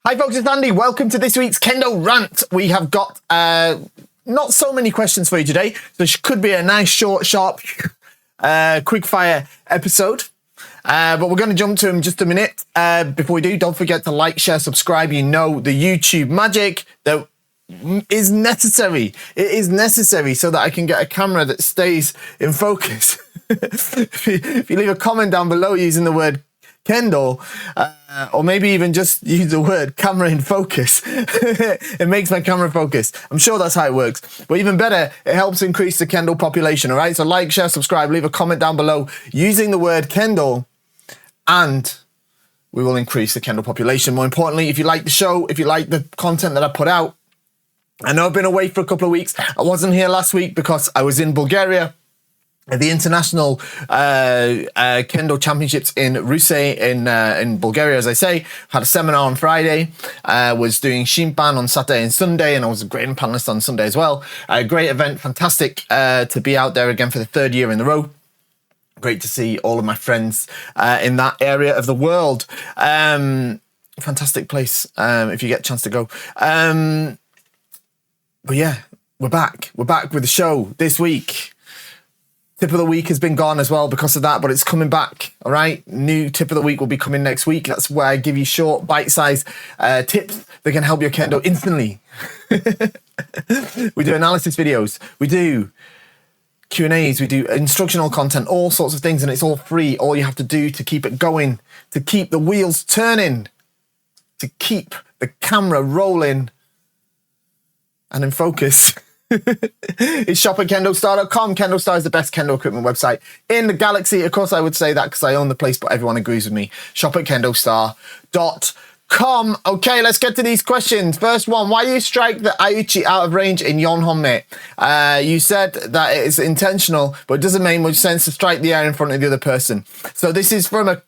Hi folks, it's Andy. Welcome to this week's Kendo Rant. We have got not so many questions for you today, so it could be a nice, short, sharp, quick-fire episode. But we're going to jump to them in just a minute. Before we do, don't forget to like, share, subscribe. You know the YouTube magic that is necessary. It is necessary so that I can get a camera that stays in focus. If you leave a comment down below using the word Kendo, or maybe even just use the word camera in focus, it makes my camera focus. I'm sure that's how it works. But even better, it helps increase the Kendo population, all right? So like, share, subscribe, leave a comment down below using the word Kendo, and we will increase the Kendo population. More importantly, if you like the show, if you like the content that I put out, I know I've been away for a couple of weeks. I wasn't here last week because I was in Bulgaria at the international Kendo championships in Ruse in Bulgaria, as I say. Had a seminar on Friday, was doing Shimpan on Saturday and Sunday, and I was a great panelist on Sunday as well. A great event, fantastic to be out there again for the third year in a row. Great to see all of my friends in that area of the world. Fantastic place if you get a chance to go. But yeah, we're back. We're back with the show this week. Tip of the week has been gone as well because of that, but it's coming back, all right? New tip of the week will be coming next week. That's where I give you short, bite-sized tips that can help your Kendo instantly. We do analysis videos. We do Q&As. We do instructional content, all sorts of things, and it's all free. All you have to do to keep it going, to keep the wheels turning, to keep the camera rolling and in focus. It's shop at KendoStar.com. KendoStar is the best Kendo equipment website in the galaxy. Of course, I would say that because I own the place, but everyone agrees with me. Shop at KendoStar.com. Okay, let's get to these questions. First one, why do you strike the Aiuchi out of range in Yonhonme? You said that it is intentional, but it doesn't make much sense to strike the air in front of the other person. So this is from a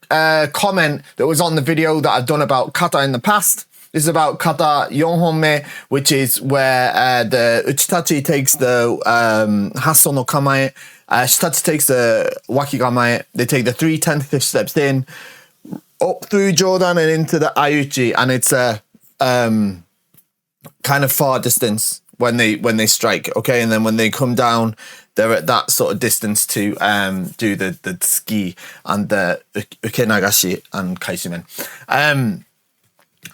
comment that was on the video that I've done about Kata in the past. This is about Kata Yonhonme, which is where the Uchitachi takes the Hasso no Kamae, Shitachi takes the Wakigamae. They take the 3 tentative steps in, up through Jodan and into the Aiuchi, and it's a kind of far distance when they strike, okay? And then when they come down, they're at that sort of distance to do the tsuki and the ukenagashi and kaishimen.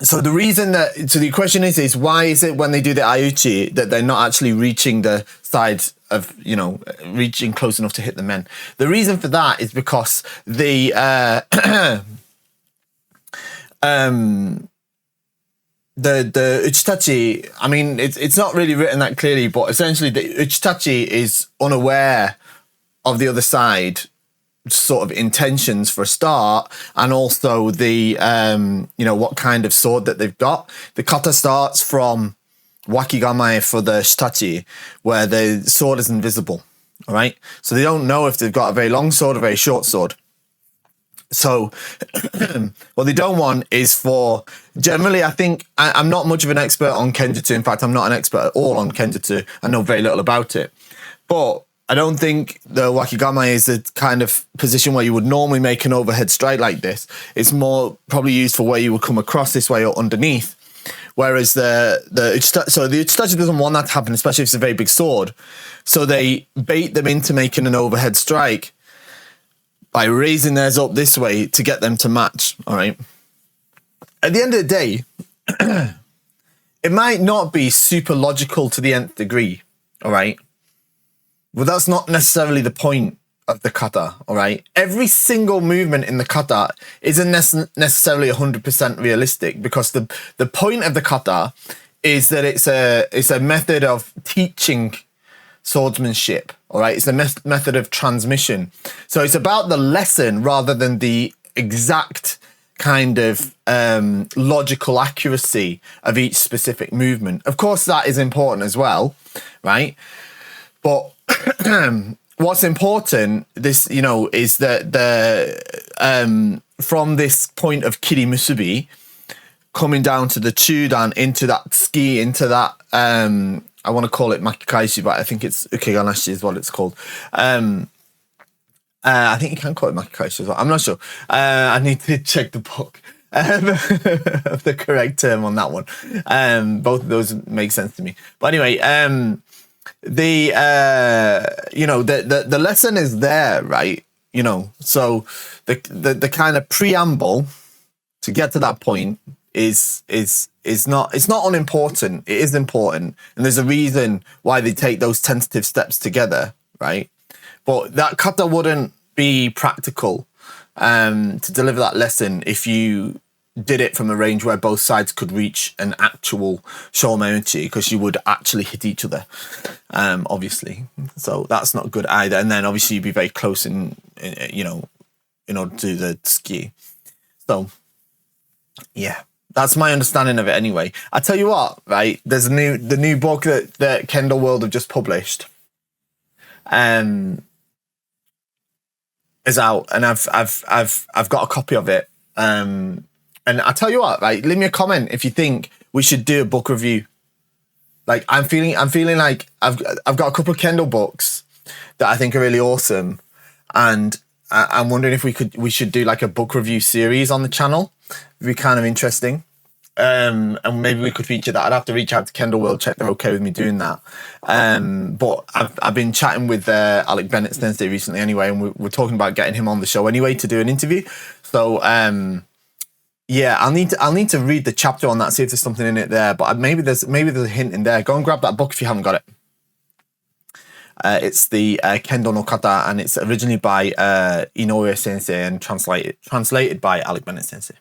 So the reason so the question is why is it when they do the Aiuchi that they're not actually reaching the sides of, reaching close enough to hit the men? The reason for that is because the Uchitachi, I mean, it's not really written that clearly, but essentially the Uchitachi is unaware of the other side sort of intentions for a start, and also the what kind of sword that they've got. The kata starts from wakigamae for the shitachi, where the sword is invisible, all right? So they don't know if they've got a very long sword or a very short sword. So what they don't want is for, generally, I think, I'm not much of an expert on Kenjutsu. In fact, I'm not an expert at all on Kenjutsu. I know very little about it. But I don't think the wakigamae is the kind of position where you would normally make an overhead strike like this. It's more probably used for where you would come across this way or underneath. Whereas the Uchitachi doesn't want that to happen, especially if it's a very big sword. So they bait them into making an overhead strike by raising theirs up this way to get them to match, all right? At the end of the day, it might not be super logical to the nth degree, all right? But that's not necessarily the point of the kata, all right? Every single movement in the kata isn't necessarily 100% realistic, because the point of the kata is that it's a method of teaching swordsmanship, all right? It's a method of transmission. So it's about the lesson rather than the exact kind of logical accuracy of each specific movement. Of course, that is important as well, right? But what's important, is that from this point of kiri musubi, coming down to the chudan, into that tsuki, into that, I want to call it makikaishi, but I think it's ukeganashi is what it's called. I think you can call it makikaishi as well. I'm not sure. I need to check the book. the correct term on that one. Both of those make sense to me. But anyway, the lesson is there, right? So the kind of preamble to get to that point is not, it's not unimportant. It is important, and there's a reason why they take those tentative steps together, right? But that kata wouldn't be practical to deliver that lesson if you did it from a range where both sides could reach an actual shomeuchi, because you would actually hit each other, obviously. So that's not good either. And then obviously you'd be very close in order to do the ski. So yeah, that's my understanding of it anyway. I tell you what, right? There's the new book that Kendo World have just published. Is out, and I've got a copy of it. And I tell you what, right? Leave me a comment if you think we should do a book review. Like I'm feeling like I've got a couple of Kendo books that I think are really awesome, and I'm wondering if we should do like a book review series on the channel. It'd be kind of interesting. And maybe we could feature that. I'd have to reach out to Kendo World, check they're okay with me doing that. But I've been chatting with Alec Bennett Sensei recently anyway, and we're talking about getting him on the show anyway to do an interview. So yeah, I'll need to read the chapter on that, see if there's something in it there. But maybe there's a hint in there. Go and grab that book if you haven't got it. It's the Kendo no Kata, and it's originally by Inoue Sensei and translated by Alec Bennett Sensei.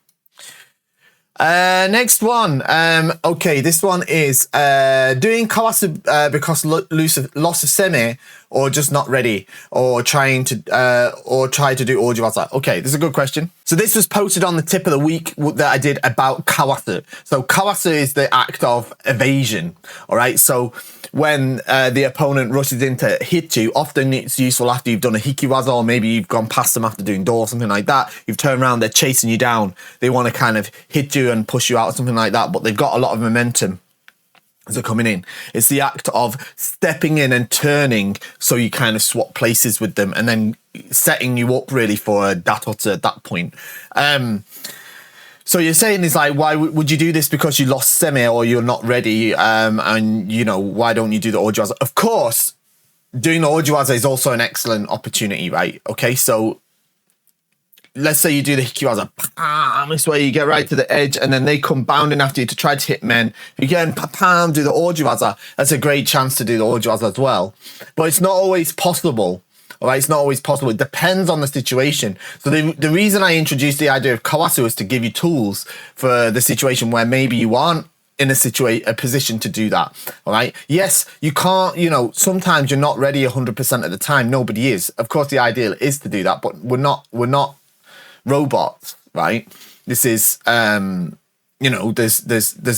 Next one. Okay, this one is doing kawasu because loss of seme, or just not ready, or try to do ojiwaza. Okay, this is a good question. So this was posted on the tip of the week that I did about kawasu. So kawasu is the act of evasion. All right, so when the opponent rushes in to hit you, often it's useful after you've done a hikiwaza, or maybe you've gone past them after doing do or something like that. You've turned around, they're chasing you down. They want to kind of hit you and push you out or something like that, but they've got a lot of momentum as they're coming in. It's the act of stepping in and turning, so you kind of swap places with them, and then setting you up really for a datotsu at that point. So you're saying is like, why would you do this? Because you lost seme, or you're not ready, and why don't you do the ojiwaza? Of course, doing the ojiwaza is also an excellent opportunity, right? Okay, so let's say you do the hikiwaza, this way you get right to the edge, and then they come bounding after you to try to hit men. You again, do the ojiwaza. That's a great chance to do the ojiwaza as well. But it's not always possible. All right, it's not always possible. It depends on the situation. So the reason I introduced the idea of kawasu is to give you tools for the situation where maybe you aren't in a position to do that. All right. Yes, you can't, sometimes you're not ready 100% of the time. Nobody is. Of course, the ideal is to do that, but we're not robots, right? This is, there's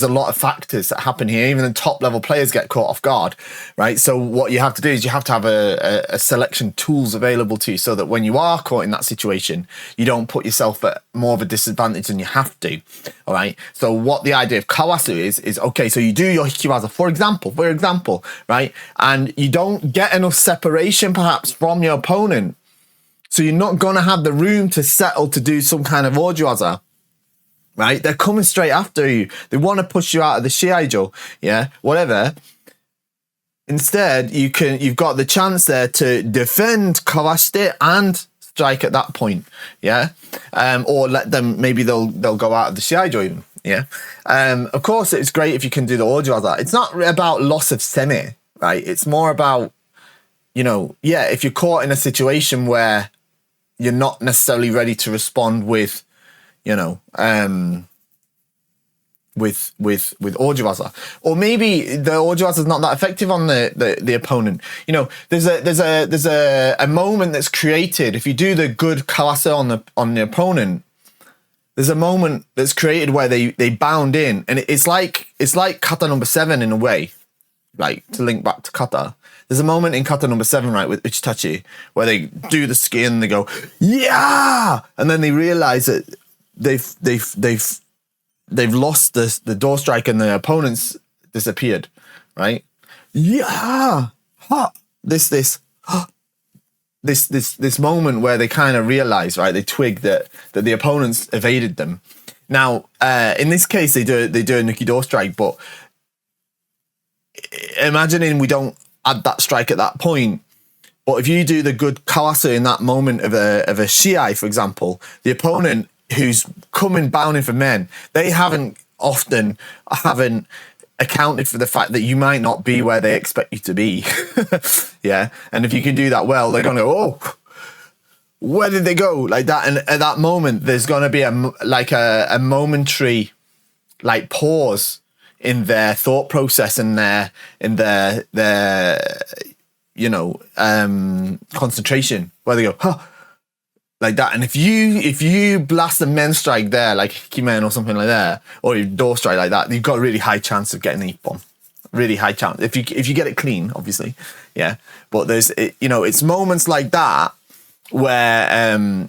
a lot of factors that happen here. Even the top level players get caught off guard, right? So what you have to do is you have to have a selection tools available to you, so that when you are caught in that situation, you don't put yourself at more of a disadvantage than you have to. All right. So what the idea of kawasu is okay. So you do your hikiwaza, for example, right? And you don't get enough separation perhaps from your opponent. So you're not going to have the room to settle to do some kind of ojiwaza, right? They're coming straight after you. They want to push you out of the shiaijo, yeah, whatever. Instead, you've got the chance there to defend, kawashite, and strike at that point, yeah? Or let them, maybe they'll go out of the shiaijo even, yeah? Of course, it's great if you can do the ojiwaza. It's not about loss of seme, right? It's more about, if you're caught in a situation where you're not necessarily ready to respond with ojiwaza, or maybe the ojiwaza is not that effective on the opponent. There's a moment that's created if you do the good kawasu on the opponent. There's a moment that's created where they bound in, and it's like kata number 7 in a way, like to link back to kata. There's a moment in kata number 7, right, with Uchitachi, where they do the skin, they go, yeah, and then they realize that they've lost the door strike and the opponent's disappeared, right? Yeah, this moment where they kind of realize, right, they twig that the opponent's evaded them. Now, in this case, they do a Nuki door strike, but imagining we don't add that strike at that point. But if you do the good kawasa in that moment of a shiai, for example, the opponent who's coming bounding for men, they often haven't accounted for the fact that you might not be where they expect you to be. Yeah. And if you can do that well, they're going to go, oh, where did they go? Like that. And at that moment, there's going to be a momentary like pause in their thought process and their you know, concentration, where they go, huh, like that. And if you blast a men strike there, like Hikimen or something like that, or your door strike like that, you've got a really high chance of getting an Ippon. Really high chance. If you get it clean, obviously. Yeah. But it's moments like that where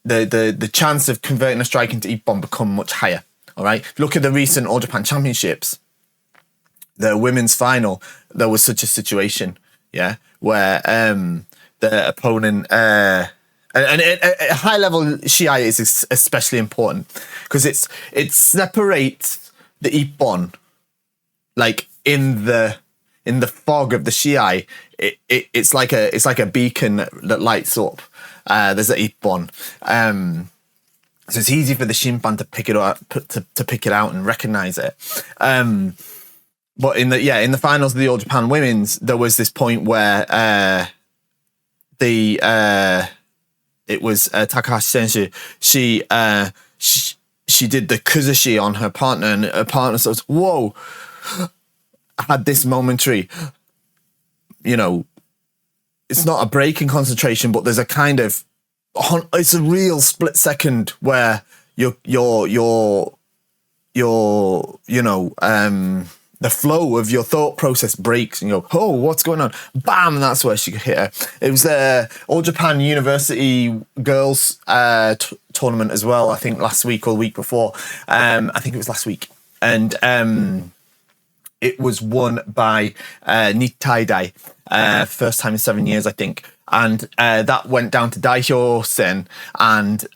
the chance of converting a strike into Ippon become much higher. All right. Look at the recent All Japan Championships, the women's final. There was such a situation. Yeah, where the opponent and a high level shiai is especially important because it separates the ippon, like in the fog of the shiai. It's like a beacon that lights up. There's a ippon. So it's easy for the shimpan to pick it up, to pick it out and recognize it. But in the finals of the All Japan Women's, there was this point where it was Takahashi Senshu. She did the kuzushi on her partner, and her partner says, "Whoa!" Had this momentary, it's not a break in concentration, but there's a kind of, it's a real split second where the flow of your thought process breaks and you go, oh, what's going on? Bam! And that's where she could hit her. It was the All Japan University Girls tournament as well, I think last week or the week before. I think it was last week. And it was won by Nittaidai, first time in 7 years, I think. And that went down to Daihyo Sen and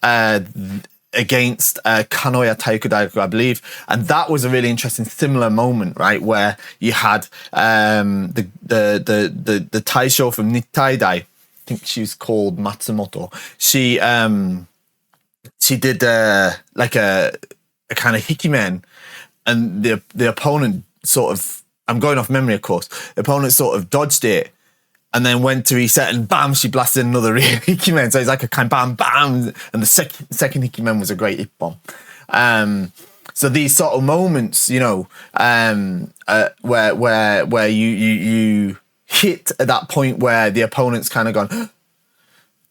against Kanoya Taiku Daigaku, I believe. And that was a really interesting similar moment, right, where you had the Taisho from Nittaidai, I think she was called Matsumoto. She did like a kind of hikimen, and the opponent sort of, I'm going off memory, of course, the opponent sort of dodged it and then went to reset, and bam, she blasted another hikimen. So it's like a kind of bam, bam. And the second hikimen was a great ippon. So these sort of moments, where you hit at that point where the opponent's kind of gone,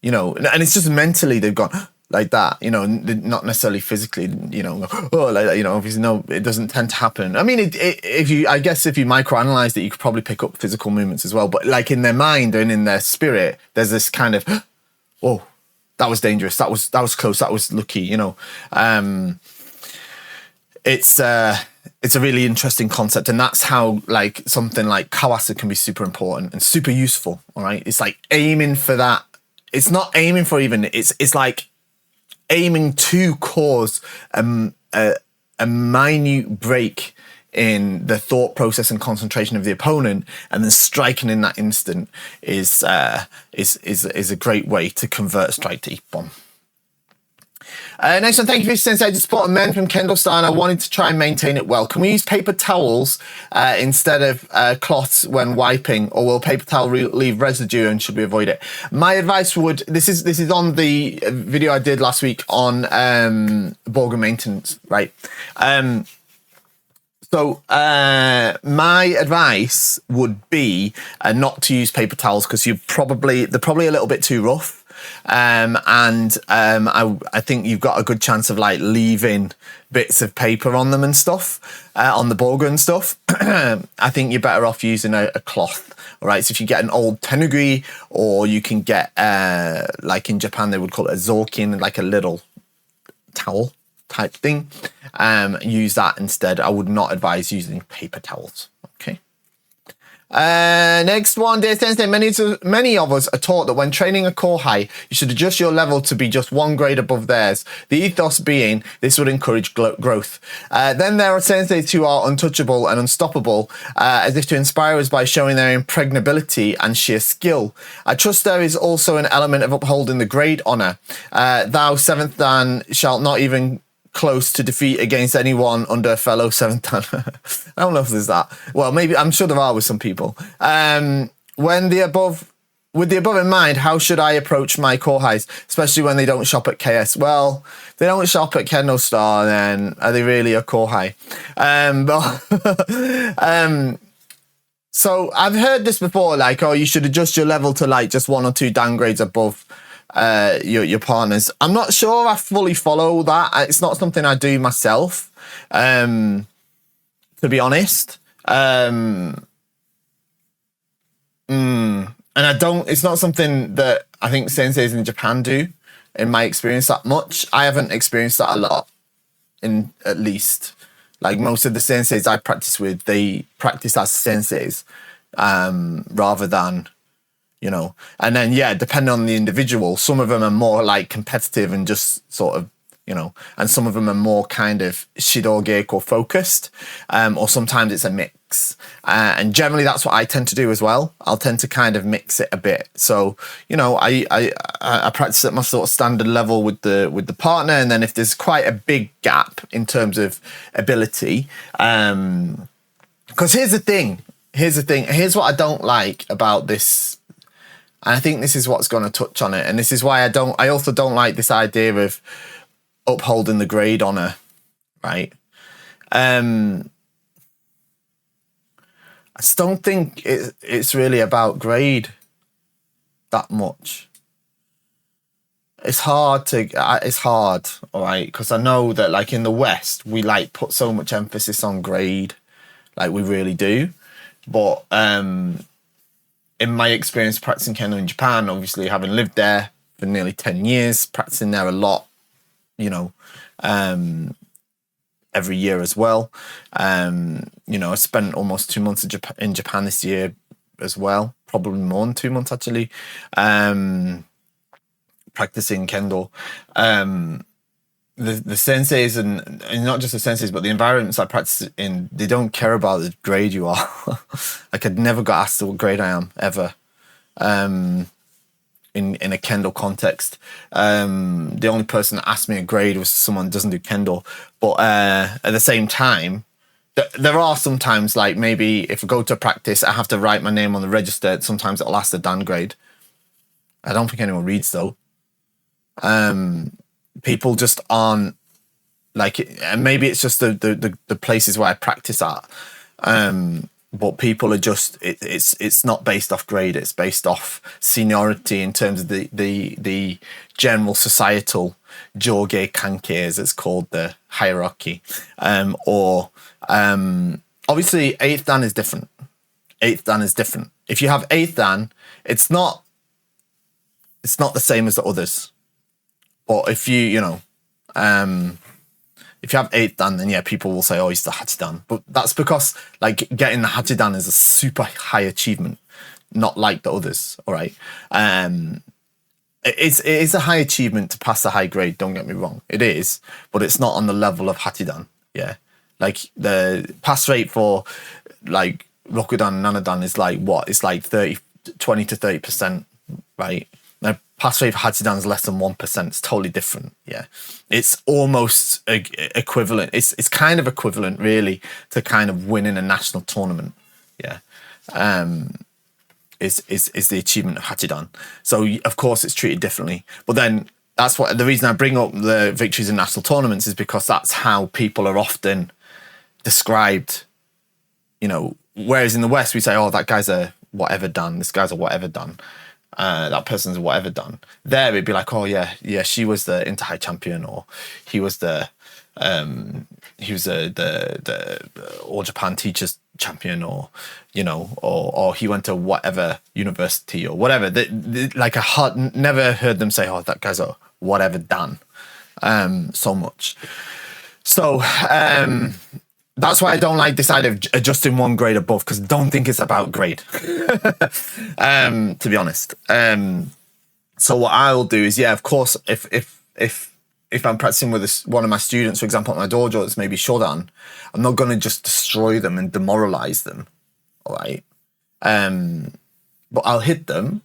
and it's just mentally they've gone like that, not necessarily physically, oh, like that, obviously, no, it doesn't tend to happen. I mean, if you microanalyze it, you could probably pick up physical movements as well, but like in their mind and in their spirit, there's this kind of, oh, that was dangerous, that was close, that was lucky, it's a really interesting concept, and that's how like something like kawasa can be super important and super useful. All right, it's like aiming for that. It's not aiming for even. It's like aiming to cause a minute break in the thought process and concentration of the opponent, and then striking in that instant is a great way to convert a strike to ippon. Next one, thank you for your sensei. I just bought a men from KendoStar and I wanted to try and maintain it well. Can we use paper towels instead of cloths when wiping, or will paper towel leave residue and should we avoid it? My advice would, this is on the video I did last week on Borger maintenance, right? So my advice would be not to use paper towels because they're probably a little bit too rough. I think you've got a good chance of like leaving bits of paper on them and stuff, on the Borger and stuff. I think you're better off using a cloth. All right. So if you get an old tenugui, or you can get, like in Japan, they would call it a zokin, like a little towel type thing. Use that instead. I would not advise using paper towels. Okay. Next one, dear Sensei, many of us are taught that when training a Kohai, you should adjust your level to be just one grade above theirs. The ethos being this would encourage growth. Then there are Senseis who are untouchable and unstoppable, as if to inspire us by showing their impregnability and sheer skill. I trust there is also an element of upholding the grade honour. Thou, 7th Dan, shalt not even close to defeat against anyone under a fellow 7th Dan. I don't know if there's that. Well, maybe, I'm sure there are with some people. With the above in mind, how should I approach my Kohais, especially when they don't shop at KS? Well, if they don't shop at KendoStar, then are they really a Kohai? So I've heard this before, like, oh, you should adjust your level to like just 1 or 2 downgrades above your partners. I'm not sure I fully follow that. It's not something I do myself, to be honest. And I don't, it's not something that I think senseis in Japan do, in my experience, that much. I haven't experienced that a lot, in at least. Like most of the senseis I practice with, they practice as senseis, rather than, you know. And then, yeah, depending on the individual, some of them are more like competitive and just sort of, you know, and some of them are more kind of Shido Geiko focused, or sometimes it's a mix. And generally that's what I tend to do as well. I'll tend to kind of mix it a bit. So, you know, I practice at my sort of standard level with the partner, and then if there's quite a big gap in terms of ability, because here's what I don't like about this, and I think this is what's going to touch on it, and this is why I also don't like this idea of upholding the grade honour, right? I just don't think it's really about grade that much. It's hard, all right, because I know that like in the West we like put so much emphasis on grade, like we really do. But in my experience practicing Kendo in Japan, obviously having lived there for nearly 10 years, practicing there a lot, you know, every year as well. You know, I spent almost 2 months in Japan this year as well, probably more than 2 months actually, practicing Kendo. The senseis and not just the senseis, but the environments I practice in, they don't care about the grade you are. Like I'd never got asked what grade I am ever. In a Kendo context, the only person that asked me a grade was someone who doesn't do Kendo. But at the same time, there are sometimes, like maybe if I go to practice, I have to write my name on the register. Sometimes it'll ask the Dan grade. I don't think anyone reads though. People just aren't like, and maybe it's just the places where I practice at. But people are just, it's not based off grade, it's based off seniority in terms of the general societal joge kanke, as it's called, the hierarchy. Obviously 8th Dan is different. 8th Dan is different. If you have 8th Dan, it's not the same as the others. But if you know, if you have 8th Dan, then yeah, people will say, oh, he's the Hachidan. But that's because like getting the Hachidan is a super high achievement, not like the others, all right? It is a high achievement to pass a high grade, don't get me wrong. It is, but it's not on the level of Hachidan, yeah? Like the pass rate for like Rokudan and Nanadan is like what? It's like 20 to 30%, right? Now, pass rate for Hachidan is less than 1%. It's totally different. Yeah, it's almost equivalent. It's kind of equivalent, really, to kind of winning a national tournament. Yeah, is the achievement of Hachidan. So of course it's treated differently. But then that's what the reason I bring up the victories in national tournaments is because that's how people are often described. You know, whereas in the West we say, oh, that guy's a whatever Dan. This guy's a whatever Dan. That person's whatever done. There it'd be like, oh yeah, she was the inter-high champion, or he was the All Japan teachers champion, or you know, or he went to whatever university or whatever. Like never heard them say, oh, that guy's a whatever Dan, so much. So that's why I don't like this idea of adjusting one grade above, because I don't think it's about grade, to be honest. So what I'll do is, of course, if I'm practicing with one of my students, for example, at my dojo, that's maybe Shodan, I'm not going to just destroy them and demoralize them, all right? But I'll hit them.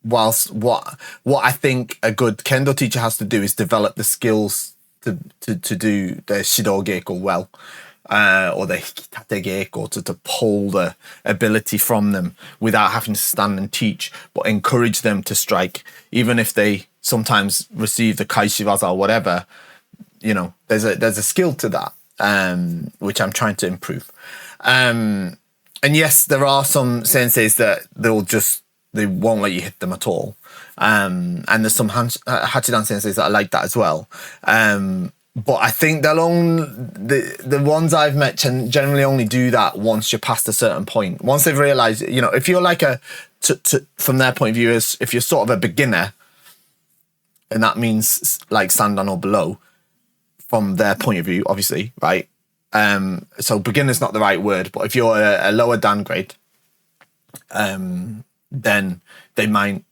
Whilst what I think a good Kendo teacher has to do is develop the skills to do the Shido Geiko well, or the Hikitate Geiko, to pull the ability from them without having to stand and teach, but encourage them to strike, even if they sometimes receive the Kaishiwaza or whatever. You know, there's a skill to that, which I'm trying to improve. And yes, there are some senseis that they won't let you hit them at all. And there's some Hachidan senseis that are like that as well. But I think the ones I've met generally only do that once you're past a certain point. Once they've realized, you know, if you're like from their point of view, if you're sort of a beginner, and that means like Sandan or below, from their point of view, obviously, right? So beginner's not the right word, but if you're a lower Dan grade, then they might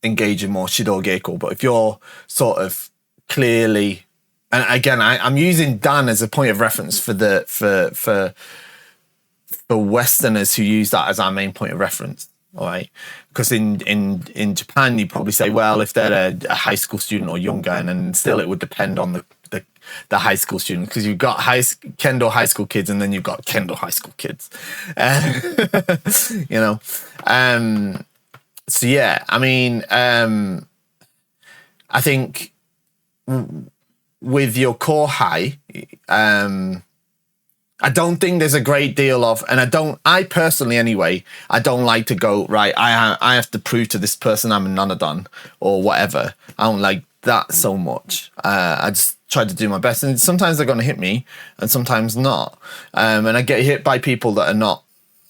engage in more Shido Geiko. But if you're sort of clearly, and again, I'm using Dan as a point of reference for Westerners who use that as our main point of reference, all right? Because in Japan, you probably say, well, if they're a high school student or younger, and then still it would depend on the high school student, because you've got Kendo high school kids, and then you've got Kendo high school kids, you know. So yeah, I mean, I think with your Kohai, I don't think there's a great deal of, and I personally anyway, I don't like to go, right, I have to prove to this person I'm a Nanadan or whatever. I don't like that so much. I just try to do my best, and sometimes they're going to hit me and sometimes not. And I get hit by people that are not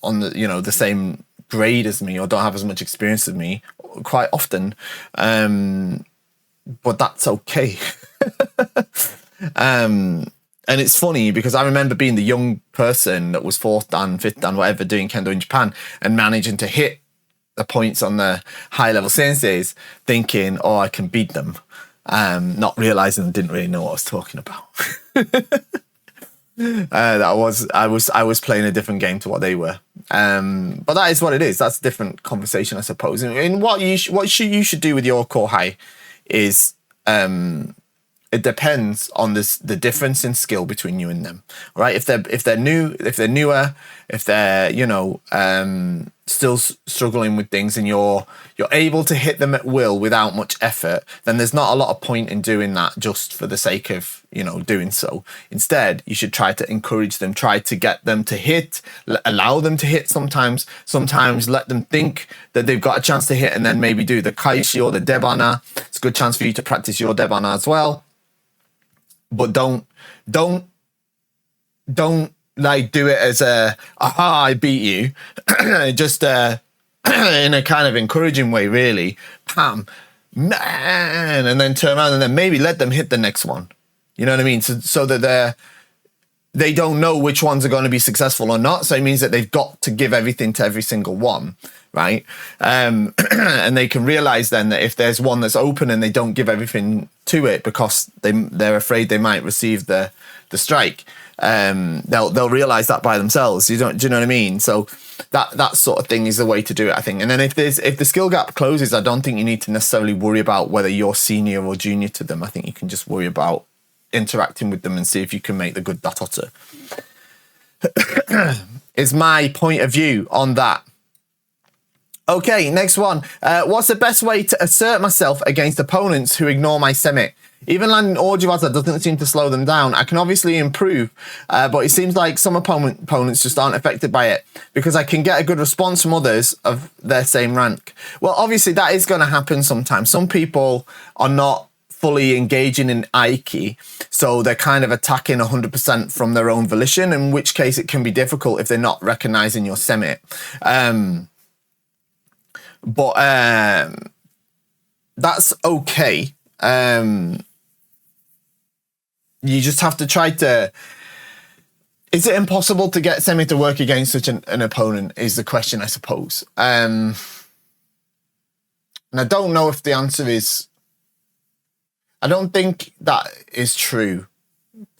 on the same grade as me or don't have as much experience as me quite often. But that's okay. And it's funny because I remember being the young person that was 4th Dan, 5th Dan, whatever, doing Kendo in Japan and managing to hit the points on the high level senseis, thinking, oh, I can beat them. Not realizing I didn't really know what I was talking about. I was playing a different game to what they were. But that is what it is. That's a different conversation, I suppose. And what you should do with your Kohai is, it depends on the difference in skill between you and them, right? If they're newer, if they're still struggling with things, and you're able to hit them at will without much effort, then there's not a lot of point in doing that just for the sake of doing so. Instead, you should try to encourage them, try to get them to hit, allow them to hit sometimes let them think that they've got a chance to hit, and then maybe do the kaishi or the debana. It's a good chance for you to practice your debana as well. But don't like do it as aha, I beat you. Just in a kind of encouraging way, really. Pam, man, and then turn around and then maybe let them hit the next one. You know what I mean? So that they don't know which ones are going to be successful or not. So it means that they've got to give everything to every single one, right? And they can realize then that if there's one that's open and they don't give everything to it because they're afraid they might receive the strike, they'll realize that by themselves. Do you know what I mean? So that sort of thing is the way to do it, I think. And then if the skill gap closes, I don't think you need to necessarily worry about whether you're senior or junior to them. I think you can just worry about interacting with them and see if you can make the good datotter. Is my point of view on that. Okay, next one. What's the best way to assert myself against opponents who ignore my seme? Even landing Ojiwaza doesn't seem to slow them down. I can obviously improve, but it seems like some opponents just aren't affected by it because I can get a good response from others of their same rank. Well, obviously that is going to happen sometimes. Some people are not fully engaging in Aiki, so they're kind of attacking 100% from their own volition, in which case it can be difficult if they're not recognizing your seme. But that's okay. you just have to try to. Is it impossible to get Seme to work against such an opponent? Is the question, I suppose. And I don't know if the answer is. I don't think that is true.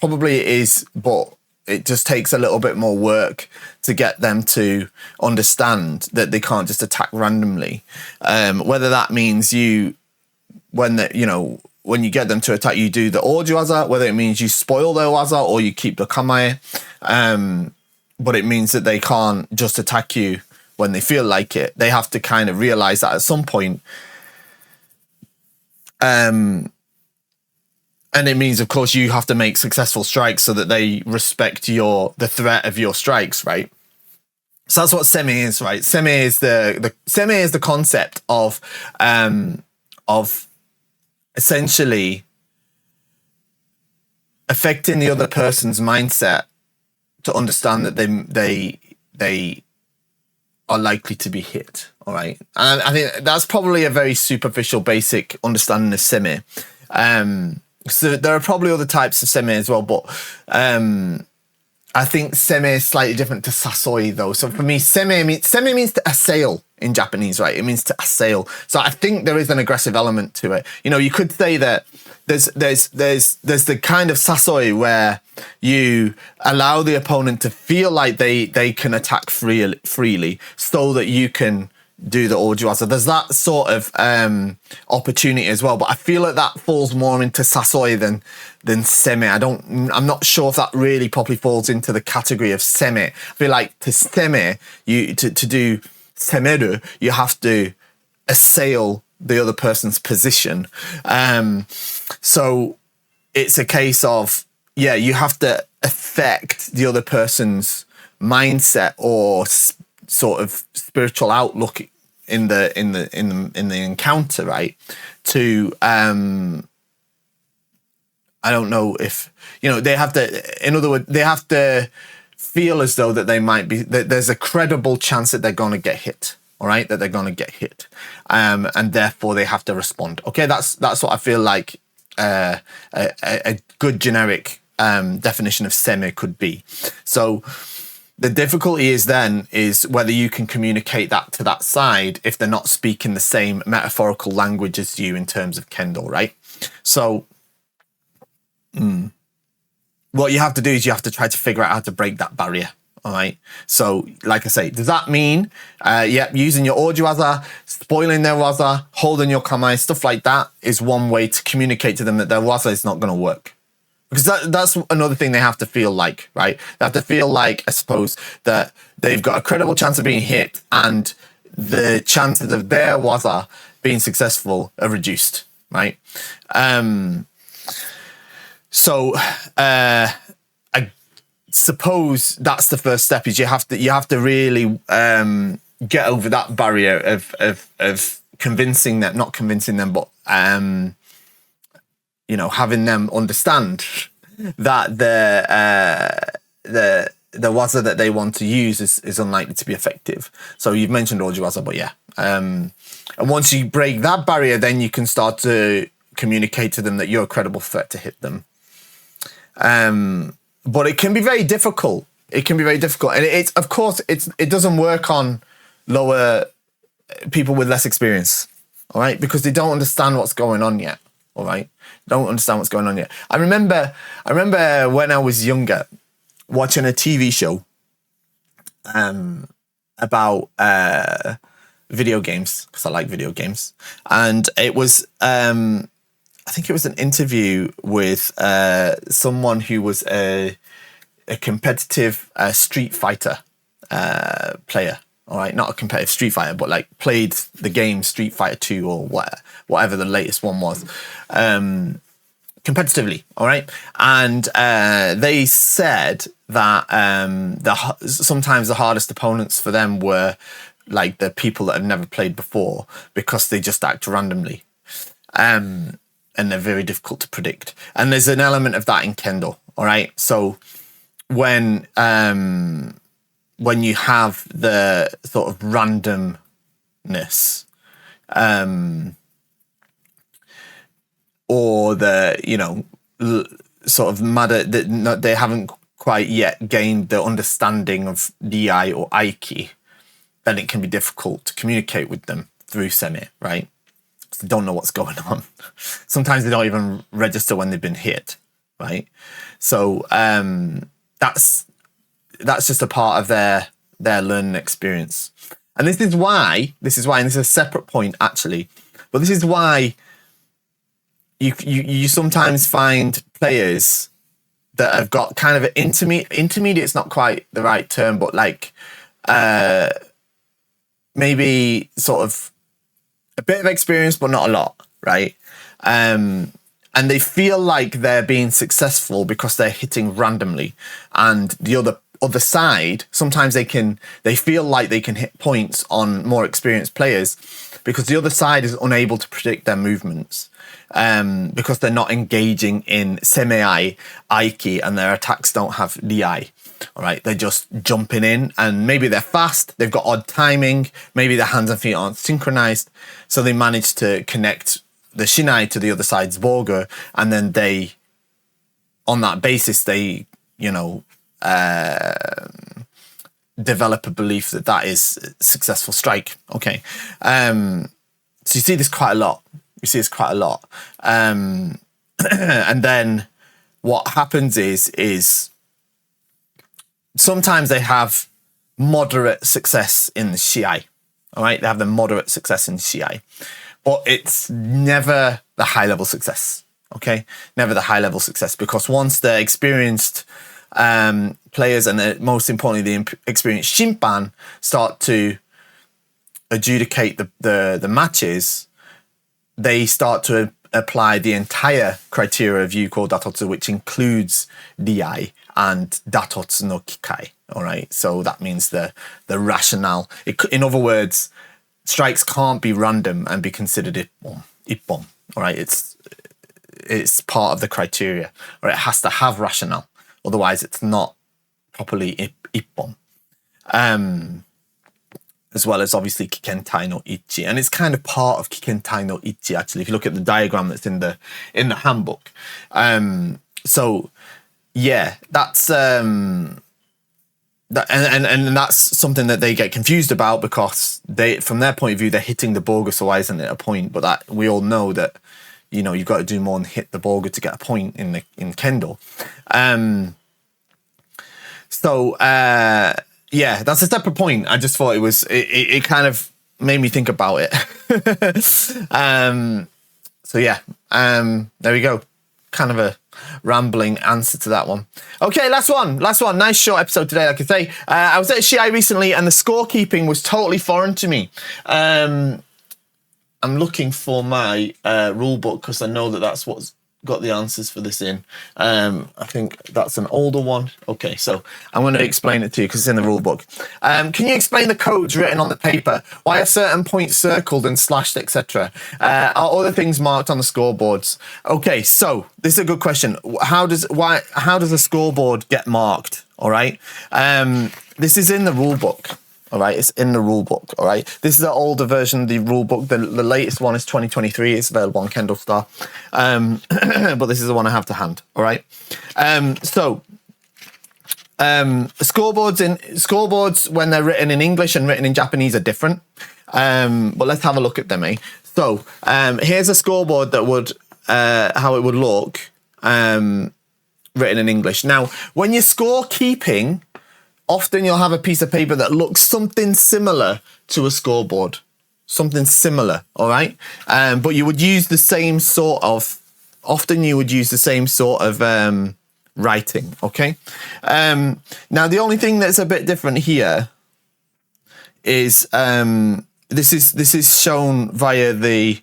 Probably it is, but it just takes a little bit more work to get them to understand that they can't just attack randomly. Whether that means when you get them to attack, you do the Orji waza, whether it means you spoil their waza or you keep the Kamae. But it means that they can't just attack you when they feel like it. They have to kind of realize that at some point. And it means, of course, you have to make successful strikes so that they respect the threat of your strikes, right? So that's what Seme is, right? Seme is the concept of essentially affecting the other person's mindset to understand that they are likely to be hit. All right, and I think that's probably a very superficial, basic understanding of Seme. So there are probably other types of Seme as well, but I think Seme is slightly different to Sasoi though. So for me, Seme means to assail in Japanese, right? It means to assail. So I think there is an aggressive element to it. You could say that there's the kind of Sasoi where you allow the opponent to feel like they can attack freely so that you can do the Orji. There's that sort of opportunity as well, but I feel like that falls more into Sasoi than Seme. I'm not sure if that really properly falls into the category of Seme. I feel like to Seme, to do Semeru, you have to assail the other person's position. So it's a case of, you have to affect the other person's mindset or sort of spiritual outlook in the encounter, right? To I don't know if they have to. In other words, they have to feel as though that they might be. That there's a credible chance that they're going to get hit. All right, that they're going to get hit, and therefore they have to respond. Okay, that's what I feel like a good generic definition of Seme could be. So. The difficulty is whether you can communicate that to that side if they're not speaking the same metaphorical language as you in terms of Kendo, right? So what you have to do is you have to try to figure out how to break that barrier, all right? So like I say, does that mean, using your Orji waza, spoiling their waza, holding your Kamae, stuff like that is one way to communicate to them that their waza is not going to work. Because that's another thing they have to feel like, right? They have to feel like, I suppose, that they've got a credible chance of being hit and the chances of their waza being successful are reduced, right? So I suppose that's the first step. Is you have to really get over that barrier of convincing them, not convincing them, but having them understand that the waza that they want to use is unlikely to be effective. So you've mentioned Orji waza, but and once you break that barrier, then you can start to communicate to them that you're a credible threat to hit them. But it can be very difficult. And it doesn't work on lower people with less experience, all right? Because they don't understand what's going on yet, all right? Don't understand what's going on yet. I remember when I was younger watching a TV show about video games, because I like video games. And it was, I think it was an interview with someone who was a competitive Street Fighter player. All right, not a competitive Street Fighter, but like played the game Street Fighter 2 or whatever the latest one was, competitively. All right, and they said that sometimes the hardest opponents for them were like the people that have never played before because they just act randomly, and they're very difficult to predict. And there's an element of that in Kendo. All right, so when you have the sort of randomness, or the, sort of matter that they haven't quite yet gained the understanding of DI or Aiki, then it can be difficult to communicate with them through Seme, right? They don't know what's going on. Sometimes they don't even register when they've been hit, right? So that's just a part of their learning experience. And this is why, and this is a separate point actually, but this is why you sometimes find players that have got kind of an intermediate's not quite the right term, but like maybe sort of a bit of experience, but not a lot, right? And they feel like they're being successful because they're hitting randomly, and the other side, sometimes they feel like they can hit points on more experienced players because the other side is unable to predict their movements, because they're not engaging in Seme Aiki and their attacks don't have DI. All right, they're just jumping in, and maybe they're fast, they've got odd timing, maybe their hands and feet aren't synchronized, so they manage to connect the Shinai to the other side's Borger, and then they, on that basis, they, develop a belief that is a successful strike. Okay, so you see this quite a lot. And then what happens is sometimes they have moderate success in the Shiai. All right, they have the moderate success in Shiai, but it's never the high level success. Okay, never the high level success, because once they're experienced players, and most importantly the experienced Shimpan, start to adjudicate the matches, they start to apply the entire criteria of Yuko Datotsu, which includes DI and Datotsu no Kikai. All right, so that means the rationale. In other words, strikes can't be random and be considered ippon. All right, it's part of the criteria, or it has to have rationale. Otherwise, it's not properly ippon. As well as obviously Kikentai no Ichi, and it's kind of part of Kikentai no Ichi actually. If you look at the diagram that's in the handbook, so yeah, that's and that's something that they get confused about, because from their point of view, they're hitting the Borger, so why isn't it a point? But that we all know that you've got to do more than hit the Borger to get a point in Kendo. Yeah, that's a separate point. I just thought it kind of made me think about it. So yeah, there we go. Kind of a rambling answer to that one. Okay, last one. Nice short episode today, like I say. I was at Shiai recently, and the scorekeeping was totally foreign to me. I'm looking for my rule book, because I know that's what's got the answers for this in. I think that's an older one. Okay, so I'm going to explain it to you because it's in the rule book. Can you explain the codes written on the paper? Why are certain points circled and slashed, etc.? Are other things marked on the scoreboards? Okay, so this is a good question. How does a scoreboard get marked? All right, this is in the rule book. All right, it's in the rule book. All right, this is the older version of the rule book. The latest one is 2023. It's available on KendoStar, but this is the one I have to hand. All right, scoreboards when they're written in English and written in Japanese are different. But let's have a look at them. So here's a scoreboard that would how it would look written in English. Now, when you're scorekeeping, often you'll have a piece of paper that looks something similar to a scoreboard. Something similar, all right? But you would use the same sort of... Often you would use the same sort of writing, okay? Now, the only thing that's a bit different here is... This is shown via the...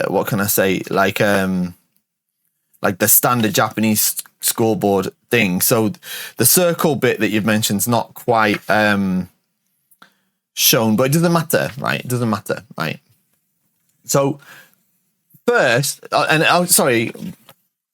what can I say? Like the standard Japanese scoreboard thing. So the circle bit that you've mentioned is not quite shown, but it doesn't matter, right? It doesn't matter, right? So first, sorry, I'm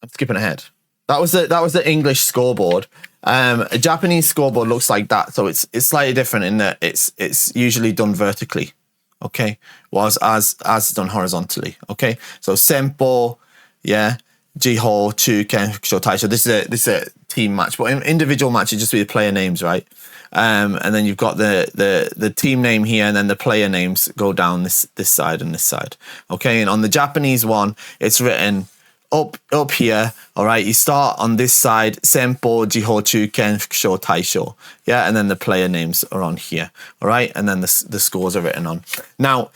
skipping ahead. That was the English scoreboard. A Japanese scoreboard looks like that, so it's slightly different in that it's usually done vertically, okay, as done horizontally, okay. So senpo, yeah, Jiho, Chuken, Fukusho, Taisho. This is a team match, but in individual match, it just be the player names, right? And then you've got the team name here, and then the player names go down this side and this side. Okay, and on the Japanese one, it's written up here. All right, you start on this side, Senpo, Jiho, Chuken, Fukusho, Taisho. Yeah, and then the player names are on here. All right, and then the scores are written on. Now,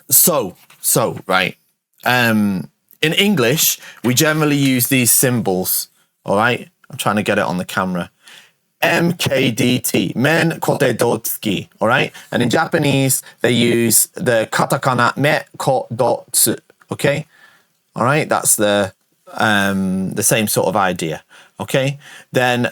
so right. In English, we generally use these symbols. All right, I'm trying to get it on the camera. MKDT, men kote do tsuki, all right? And in Japanese, they use the katakana me ko do tsu, okay? All right, that's the same sort of idea, okay? Then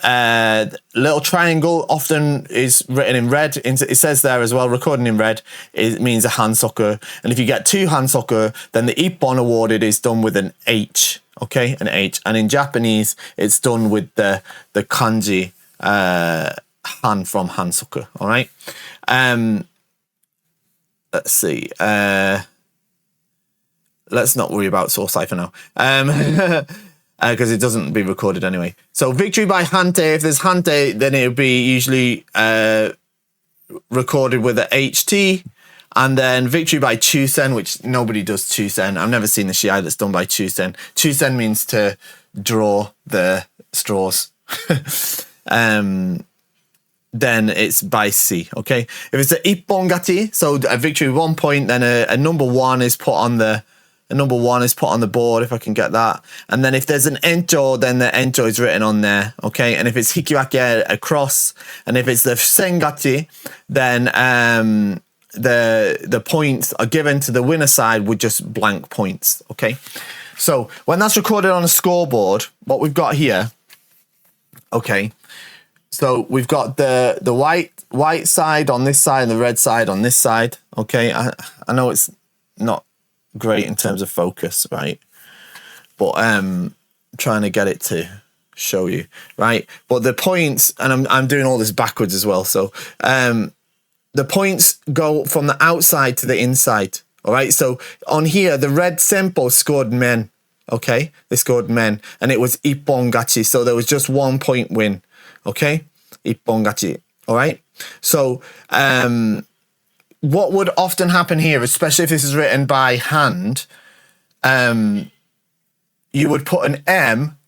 little triangle often is written in red. It says there as well, recording in red, it means a hansoku. And if you get 2 hansoku, then the ippon awarded is done with an H, okay? An H. And in Japanese, it's done with the kanji, han from hansoku, all right? Let's see. Let's not worry about source cipher now, because it doesn't be recorded anyway. So victory by hante, if there's hante, then it would be usually recorded with a HT, and then victory by chusen, which nobody does chusen. I've never seen a shiai that's done by chusen. Chusen means to draw the straws. Then it's by C, okay? If it's a ippon gachi, so a victory with 1 point, then a number 1 is put on the board, if I can get that. And then if there's an encho, then the encho is written on there, okay? And if it's hikiwake, a cross. And if it's the sengachi, then the points are given to the winner side with just blank points, okay? So when that's recorded on a scoreboard, what we've got here, okay, so we've got the white side on this side and the red side on this side. Okay, I know it's not great in terms of focus, right? But trying to get it to show you, right? But the points, and I'm doing all this backwards as well. So the points go from the outside to the inside. All right. So on here, the red Senpo scored men. Okay, they scored men, and it was ippon gachi. So there was just 1 point win. Okay, ippon gachi. All right. So what would often happen here, especially if this is written by hand, you would put an M,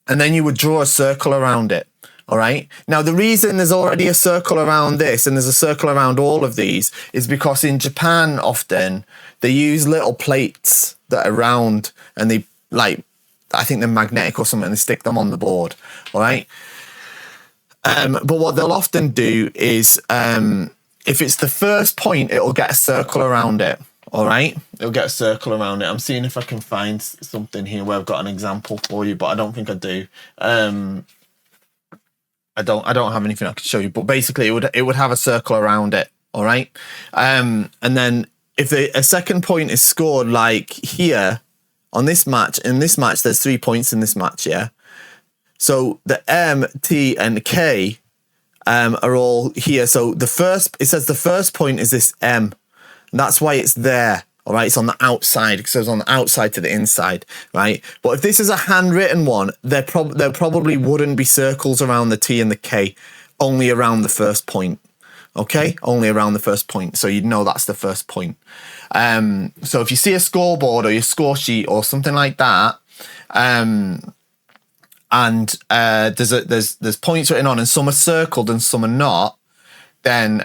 and then you would draw a circle around it. All right. Now, the reason there's already a circle around this and there's a circle around all of these is because in Japan, often they use little plates that are round, and they, like, I think they're magnetic or something, and they stick them on the board. All right. But what they'll often do is, if it's the first point, it'll get a circle around it. All right. It'll get a circle around it. I'm seeing if I can find something here where I've got an example for you, but I don't think I do. I don't have anything I can show you, but basically it would have a circle around it. All right. And then if a second point is scored, like here on this match, there's 3 points in this match. Yeah. So the M, T, and K are all here. So it says the first point is this M. And that's why it's there. All right, it's on the outside because it's on the outside to the inside, right? But if this is a handwritten one, there probably wouldn't be circles around the T and the K, only around the first point. Okay, only around the first point. So you'd know that's the first point. So if you see a scoreboard or your score sheet or something like that, and there's points written on, and some are circled and some are not, then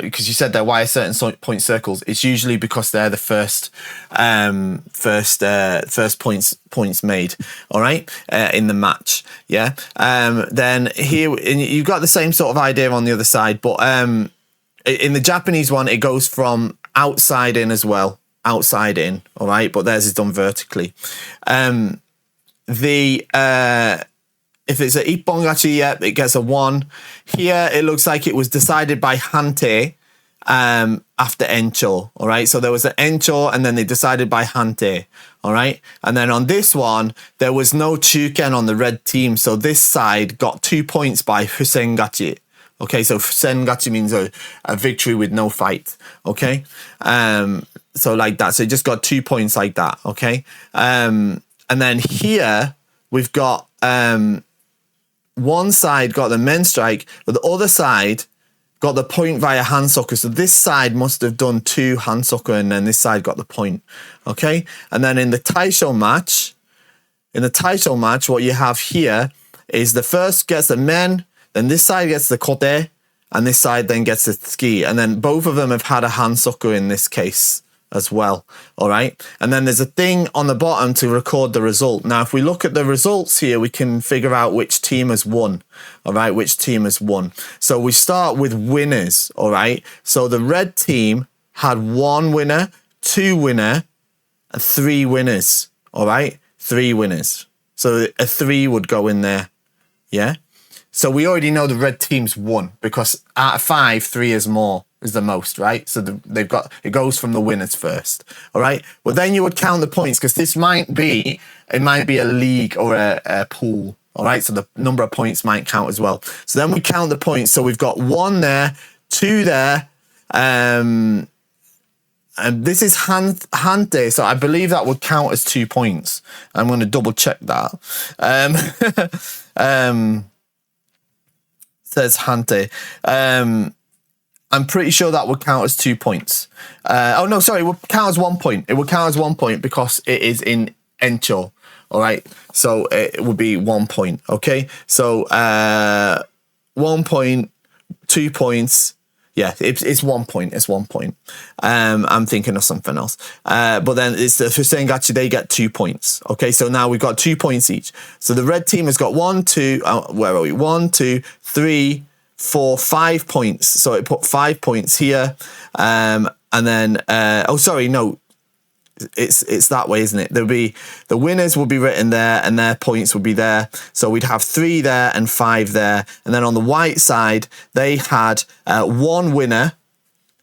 because you said there why are certain point circles, it's usually because they're the first points made. All right, in the match. Yeah. Then here you've got the same sort of idea on the other side, but in the Japanese one it goes from outside in as well, outside in. All right, but theirs is done vertically. If it's a ippon gachi, yeah, it gets a 1. Here, it looks like it was decided by hante after encho, all right? So there was an encho, and then they decided by hante, all right? And then on this one, there was no chuken on the red team, so this side got 2 points by fusen gachi. Okay, so fusen gachi means a victory with no fight, okay? So like that. So you just got 2 points like that. Okay. And then here we've got one side got the men strike, but the other side got the point via hand sucker. So this side must have done 2 hand sucker, and then this side got the point. Okay. And then in the Taisho match, what you have here is the first gets the men, then this side gets the kote, and this side then gets the ski. And then both of them have had a hand sucker in this case as well. All right. And then there's a thing on the bottom to record the result. Now, if we look at the results here, we can figure out which team has won. All right. Which team has won. So we start with winners. All right. So the red team had 1 winner, 2 winner, and 3 winners. All right. 3 winners. So a 3 would go in there. Yeah. So we already know the red team's won because out of 5, 3 is the most, right? So they've got, it goes from the winners first. All right. But then you would count the points because this might be a league or a pool. All right. So the number of points might count as well. So then we count the points. So we've got 1 there, 2 there, and this is Hante, so I believe that would count as 2 points. I'm going to double check that. Says Hante. I'm pretty sure that would count as 2 points. Oh no, sorry, it would count as 1 point. It would count as 1 point because it is in Encho. All right, so it would be 1 point. Okay, so 1 point, 2 points. Yeah, it's 1 point. It's 1 point. I'm thinking of something else. But then it's the Fusengachi, they get 2 points. Okay, so now we've got 2 points each. So the red team has got 1, 2, where are we? 1, 2, 3, 4, 5 points. So it put 5 points here. And then, oh, sorry, no. It's that way, isn't it? There'll be the winners will be written there and their points will be there. So we'd have 3 there and 5 there. And then on the white side, they had 1 winner.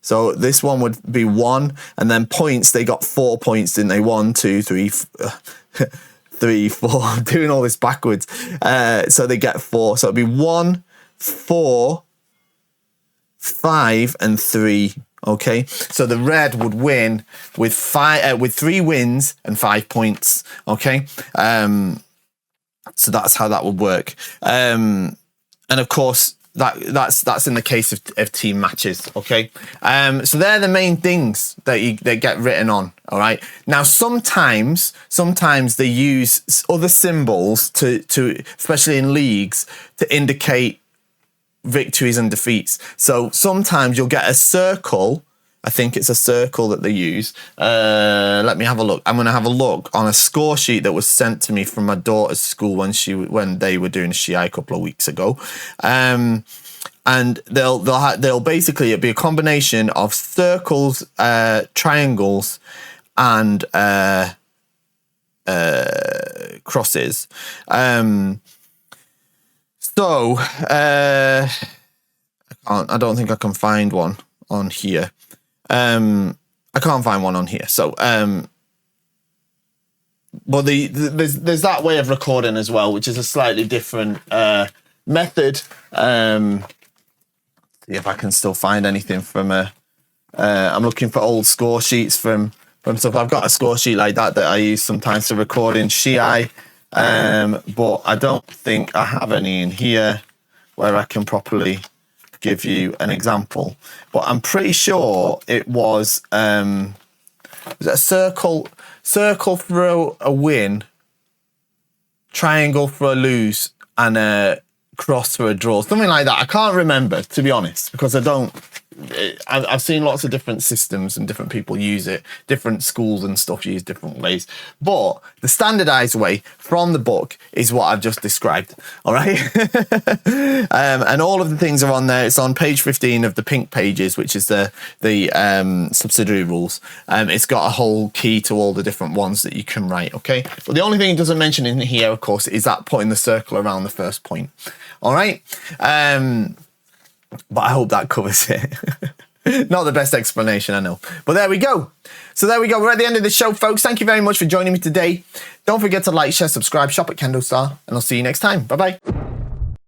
So this one would be 1. And then points, they got 4 points, didn't they? 1, 2, 3, 3, 4. I'm doing all this backwards. So they get 4. So it'd be 1, 4, 5, and 3. Okay, so the red would win with 3 wins and 5 points. Okay, so that's how that would work. And of course, that's in the case of team matches. Okay, so they're the main things that get written on. All right. Now sometimes they use other symbols to especially in leagues to indicate victories and defeats. So sometimes you'll get a circle. I think it's a circle that they use. Let me have a look. I'm going to have a look on a score sheet that was sent to me from my daughter's school when they were doing Shiai a couple of weeks ago. And they'll basically, it'll be a combination of circles, triangles, and crosses. So I don't think I can find one on here. I can't find one on here. So, but there's that way of recording as well, which is a slightly different method. See if I can still find anything from I'm looking for old score sheets from stuff. I've got a score sheet like that I use sometimes to record in Shiai. But I don't think I have any in here where I can properly give you an example. But I'm pretty sure it was a circle for a win, triangle for a lose, and a cross for a draw. Something like that. I can't remember, to be honest, because I've seen lots of different systems and different people use it. Different schools and stuff use different ways. But the standardized way from the book is what I've just described. All right. And all of the things are on there. It's on page 15 of the pink pages, which is the subsidiary rules. It's got a whole key to all the different ones that you can write. Okay. But the only thing it doesn't mention in here, of course, is that putting the circle around the first point. All right. But I hope that covers it. Not the best explanation, I know. But there we go. So there we go. We're at the end of the show, folks. Thank you very much for joining me today. Don't forget to like, share, subscribe, shop at KendoStar, and I'll see you next time. Bye-bye.